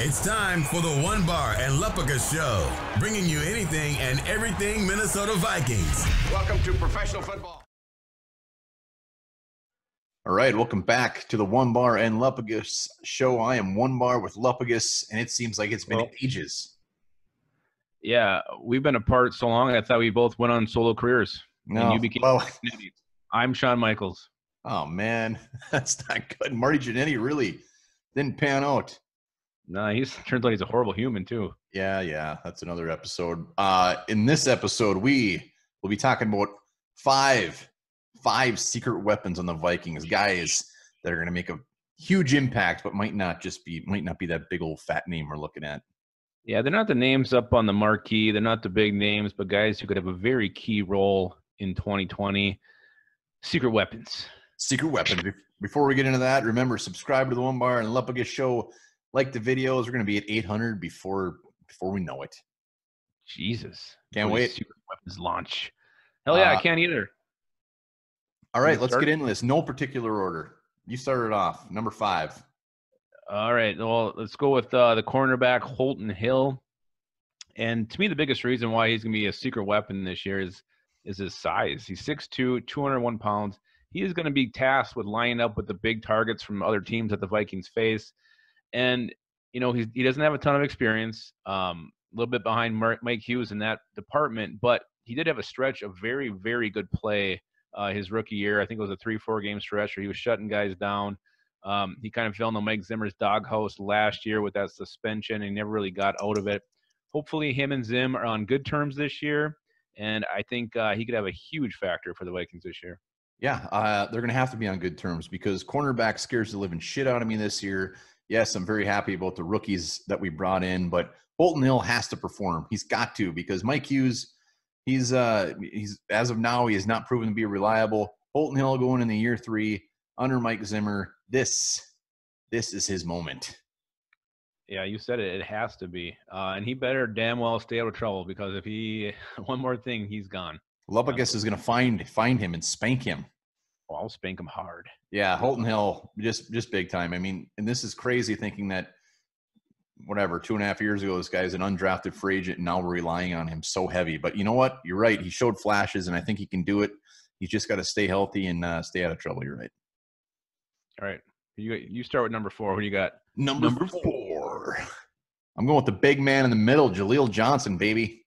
It's time for the Onebar and Lupagus Show, bringing you anything and everything Minnesota Vikings. Welcome to professional football. All right, welcome back to the Onebar and Lupagus Show. I am Onebar with Lupagus, and it seems like it's been ages. Yeah, we've been apart so long, I thought we both went on solo careers. No, and you became I'm Shawn Michaels. Oh, man, that's not good. Marty Jannetty really didn't pan out. No, turns out he's a horrible human, too. Yeah, that's another episode. In this episode, we will be talking about five secret weapons on the Vikings, guys that are going to make a huge impact, but might not be that big old fat name we're looking at. Yeah, they're not the names up on the marquee. They're not the big names, but guys who could have a very key role in 2020. Secret weapons. Secret weapons. Before we get into that, remember, subscribe to the Onebar and Lupagus Show. Like the videos. We're going to be at 800 before we know it. Jesus. Can't wait. Secret weapons launch. Hell yeah, I can't either. All right, let's get into this. No particular order. You started off. Number 5. All right. Well, let's go with the cornerback, Holton Hill. And to me, the biggest reason why he's going to be a secret weapon this year is his size. He's 6'2", 201 pounds. He is going to be tasked with lining up with the big targets from other teams that the Vikings face. And, you know, he doesn't have a ton of experience, a little bit behind Mike Hughes in that department, but he did have a stretch of very, very good play his rookie year. I think it was a 3-4 game stretch where he was shutting guys down. He kind of fell into Mike Zimmer's doghouse last year with that suspension, and he never really got out of it. Hopefully him and Zim are on good terms this year, and I think he could have a huge factor for the Vikings this year. Yeah, they're going to have to be on good terms because cornerback scares the living shit out of me this year. Yes, I'm very happy about the rookies that we brought in, but Holton Hill has to perform. He's got to, because Mike Hughes, he's as of now, he has not proven to be reliable. Holton Hill going into year 3 under Mike Zimmer. This is his moment. Yeah, you said it. It has to be. And he better damn well stay out of trouble, because if he one more thing, he's gone. Lupagus is going to find him and spank him. Oh, I'll spank him hard. Yeah, Holton Hill, just big time. I mean, and this is crazy thinking that, 2.5 years ago, this guy's an undrafted free agent, and now we're relying on him so heavy. But you know what? You're right. He showed flashes, and I think he can do it. He's just got to stay healthy and stay out of trouble. You're right. All right. You start with number 4. Who do you got? Number 4. I'm going with the big man in the middle, Jaleel Johnson, baby.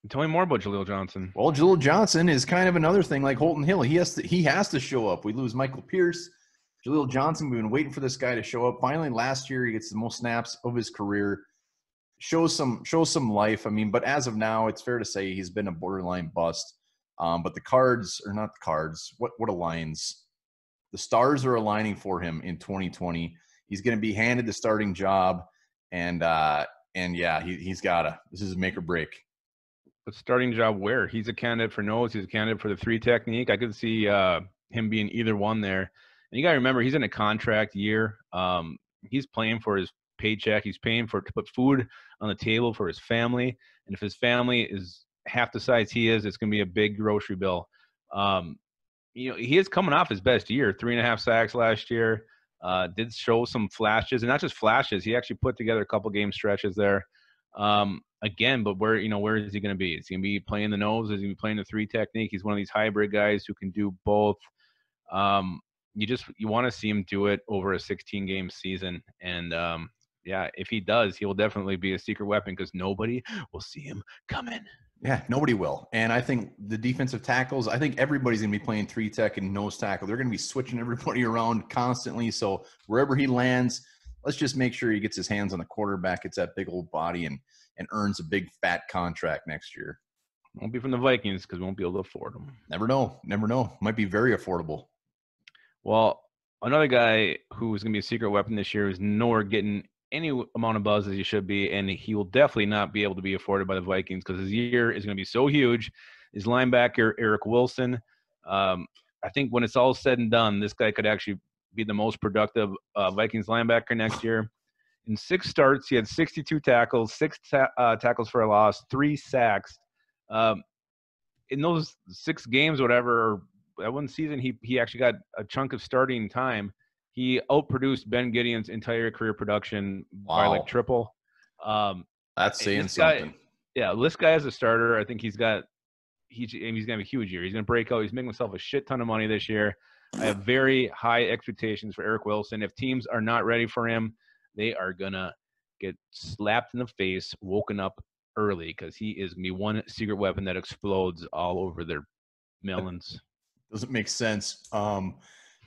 Tell me more about Jaleel Johnson. Well, Jaleel Johnson is kind of another thing like Holton Hill. He has to show up. We lose Michael Pierce. Jaleel Johnson, we've been waiting for this guy to show up. Finally, last year, he gets the most snaps of his career. Shows some life. I mean, but as of now, it's fair to say he's been a borderline bust. But the cards are not the cards. What aligns? The stars are aligning for him in 2020. He's going to be handed the starting job, and yeah, he's gotta. This is a make or break. The starting job where? He's a candidate for nose. He's a candidate for the 3 technique. I could see him being either one there. And you got to remember, he's in a contract year. He's playing for his paycheck. He's paying to put food on the table for his family. And if his family is half the size he is, it's going to be a big grocery bill. You know, he is coming off his best year, 3.5 sacks last year. Did show some flashes, and not just flashes. He actually put together a couple game stretches there. Again, but where is he going to be? Is he going to be playing the nose? Is he going to be playing the 3 technique? He's one of these hybrid guys who can do both. You want to see him do it over a 16-game season. And, yeah, if he does, he will definitely be a secret weapon because nobody will see him coming. Yeah, nobody will. And I think the defensive tackles, I think everybody's going to be playing 3 tech and nose tackle. They're going to be switching everybody around constantly. So wherever he lands, let's just make sure he gets his hands on the quarterback, gets that big old body, and earns a big fat contract next year. Won't be from the Vikings because we won't be able to afford him. Never know. Might be very affordable. Well, another guy who's going to be a secret weapon this year is nowhere getting any amount of buzz as he should be, and he will definitely not be able to be afforded by the Vikings because his year is going to be so huge. His linebacker, Eric Wilson, I think when it's all said and done, this guy could actually be the most productive Vikings linebacker next year. In 6 starts, he had 62 tackles, 6 tackles for a loss, 3 sacks. In those 6 games, whatever, or that one season, he actually got a chunk of starting time. He outproduced Ben Gideon's entire career production by Wow. like triple. That's saying This guy, something. yeah, this guy as a starter, I think he's gonna have a huge year. He's gonna break out. He's making himself a shit ton of money this year. I have very high expectations for Eric Wilson. If teams are not ready for him, they are gonna get slapped in the face, woken up early, because he is gonna be one secret weapon that explodes all over their melons. Doesn't make sense.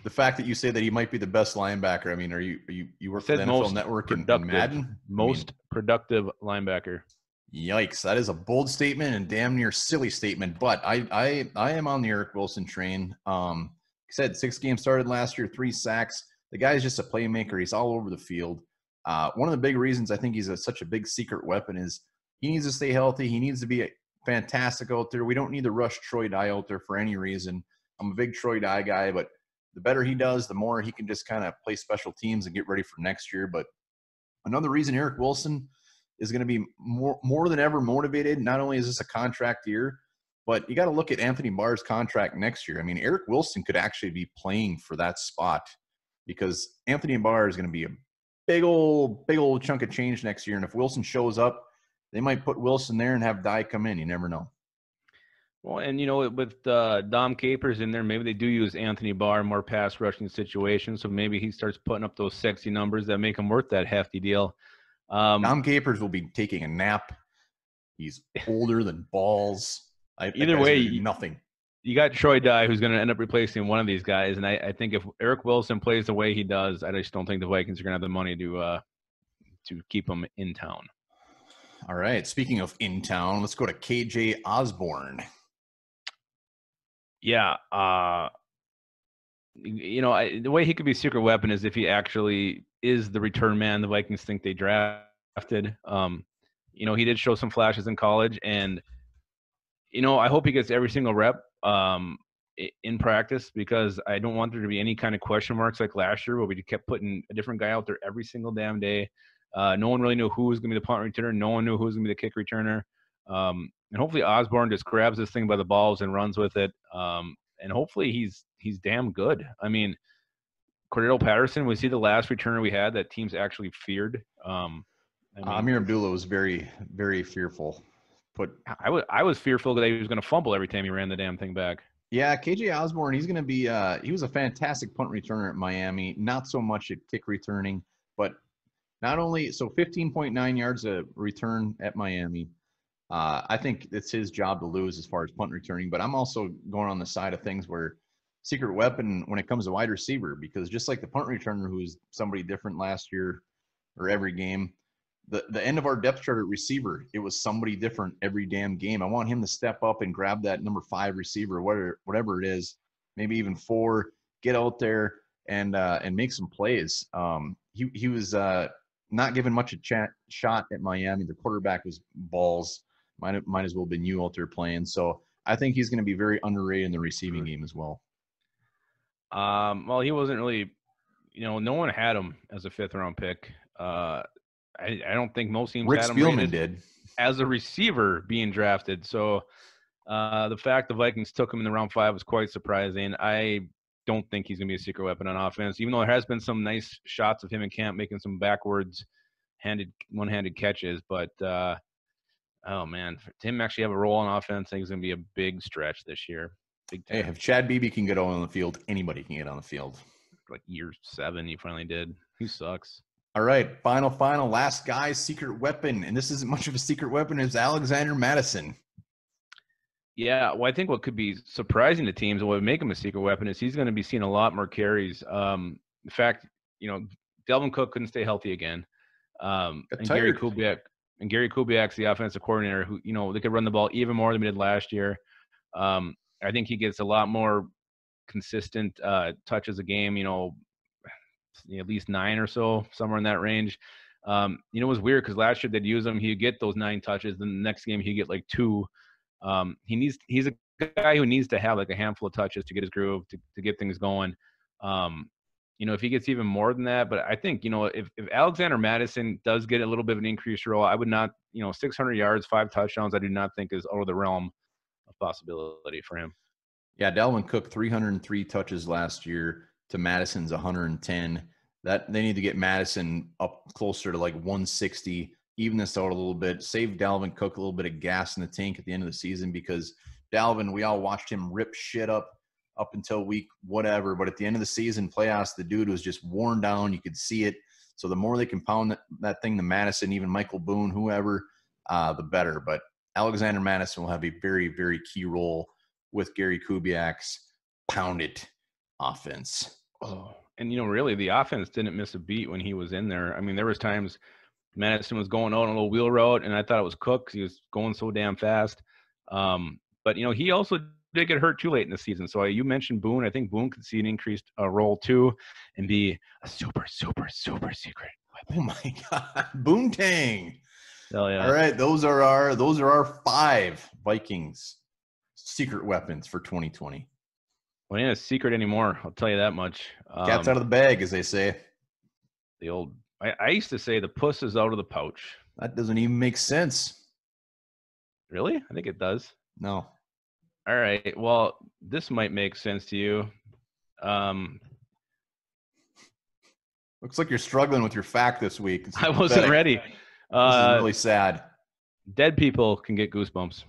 The fact that you say that he might be the best linebacker. I mean, you work for the NFL Network and Madden? Most productive linebacker. Yikes! That is a bold statement and damn near silly statement. But I am on the Eric Wilson train. Like I said, 6 games started last year, 3 sacks. The guy's just a playmaker. He's all over the field. One of the big reasons I think he's such a big secret weapon is he needs to stay healthy. He needs to be fantastic out there. We don't need to rush Troy Dye out there for any reason. I'm a big Troy Dye guy, but the better he does, the more he can just kind of play special teams and get ready for next year. But another reason Eric Wilson is going to be more than ever motivated. Not only is this a contract year, but you got to look at Anthony Barr's contract next year. I mean, Eric Wilson could actually be playing for that spot because Anthony Barr is going to be a big old chunk of change next year. And if Wilson shows up, they might put Wilson there and have Dye come in. You never know. Well, and with Dom Capers in there, maybe they do use Anthony Barr in more pass rushing situations. So maybe he starts putting up those sexy numbers that make him worth that hefty deal. Dom Capers will be taking a nap. He's older than balls. Either way, nothing. You got Troy Dye, who's going to end up replacing one of these guys. And I think if Eric Wilson plays the way he does, I just don't think the Vikings are going to have the money to keep him in town. All right. Speaking of in town, let's go to KJ Osborne. Yeah. The way he could be a secret weapon is if he actually is the return man the Vikings think they drafted. He did show some flashes in college, and I hope he gets every single rep in practice, because I don't want there to be any kind of question marks like last year where we kept putting a different guy out there every single damn day. No one really knew who was going to be the punt returner. No one knew who was going to be the kick returner. And hopefully Osborne just grabs this thing by the balls and runs with it. And hopefully he's damn good. I mean, Cordero Patterson, was he the last returner we had that teams actually feared? Amir Abdullah was very, very fearful. I was fearful that he was going to fumble every time he ran the damn thing back. Yeah, KJ Osborne, he's going to be he was a fantastic punt returner at Miami. Not so much at kick returning, but not only – so 15.9 yards a return at Miami. I think it's his job to lose as far as punt returning, but I'm also going on the side of things where secret weapon when it comes to wide receiver, because just like the punt returner who was somebody different last year or every game, the end of our depth chart at receiver, it was somebody different every damn game. I want him to step up and grab that number 5 receiver, whatever it is, maybe even 4, get out there and make some plays. He was not given much a shot at Miami. The quarterback was balls. Might as well have been you out there playing. So I think he's going to be very underrated in the receiving game as well. Well, he wasn't really, no one had him as a 5th-round pick. I don't think most teams Rick had him Spielman did as a receiver being drafted. So the fact the Vikings took him in the round 5 was quite surprising. I don't think he's going to be a secret weapon on offense, even though there has been some nice shots of him in camp making some backwards one-handed catches. But oh man, for him actually have a role on offense, I think it's going to be a big stretch this year. Big time. Hey, if Chad Beebe can get on the field, anybody can get on the field. Like year 7, he finally did. He sucks. All right, final, last guy, secret weapon, and this isn't much of a secret weapon, is Alexander Madison. Yeah, well, I think what could be surprising to teams and what would make him a secret weapon is he's going to be seeing a lot more carries. In fact, Delvin Cook couldn't stay healthy again. And Gary Kubiak's the offensive coordinator who, they could run the ball even more than we did last year. I think he gets a lot more consistent touches a game, at least 9 or so, somewhere in that range. It was weird because last year they'd use him. He'd get those 9 touches. Then the next game he'd get like 2. He's a guy who needs to have like a handful of touches to get his groove, to get things going. If he gets even more than that, but I think, if Alexander Madison does get a little bit of an increased role, I would not, 600 yards, 5 touchdowns, I do not think is out of the realm of possibility for him. Yeah, Dalvin Cook, 303 touches last year, to Madison's 110. That they need to get Madison up closer to like 160, even this out a little bit, save Dalvin Cook a little bit of gas in the tank at the end of the season, because Dalvin, we all watched him rip shit up until week whatever, but at the end of the season, playoffs, the dude was just worn down. You could see it. So the more they can pound that thing to Madison, even Michael Boone, whoever, the better. But Alexander Madison will have a very, very key role with Gary Kubiak's pound it offense. Oh, and really the offense didn't miss a beat when he was in there. I mean, there was times Madison was going out on a little wheel route, and I thought it was Cook because he was going so damn fast. But he also did get hurt too late in the season. So you mentioned Boone. I think Boone could see an increased role too, and be a super, super, super secret weapon. Oh my God, Boontang! Hell yeah! All right, those are our 5 Vikings secret weapons for 2020. Well, it ain't a secret anymore. I'll tell you that much. Cat's out of the bag, as they say. The old, I used to say the puss is out of the pouch. That doesn't even make sense. Really? I think it does. No. All right. Well, this might make sense to you. Looks like you're struggling with your fact this week. I wasn't ready. This is really sad. Dead people can get goosebumps.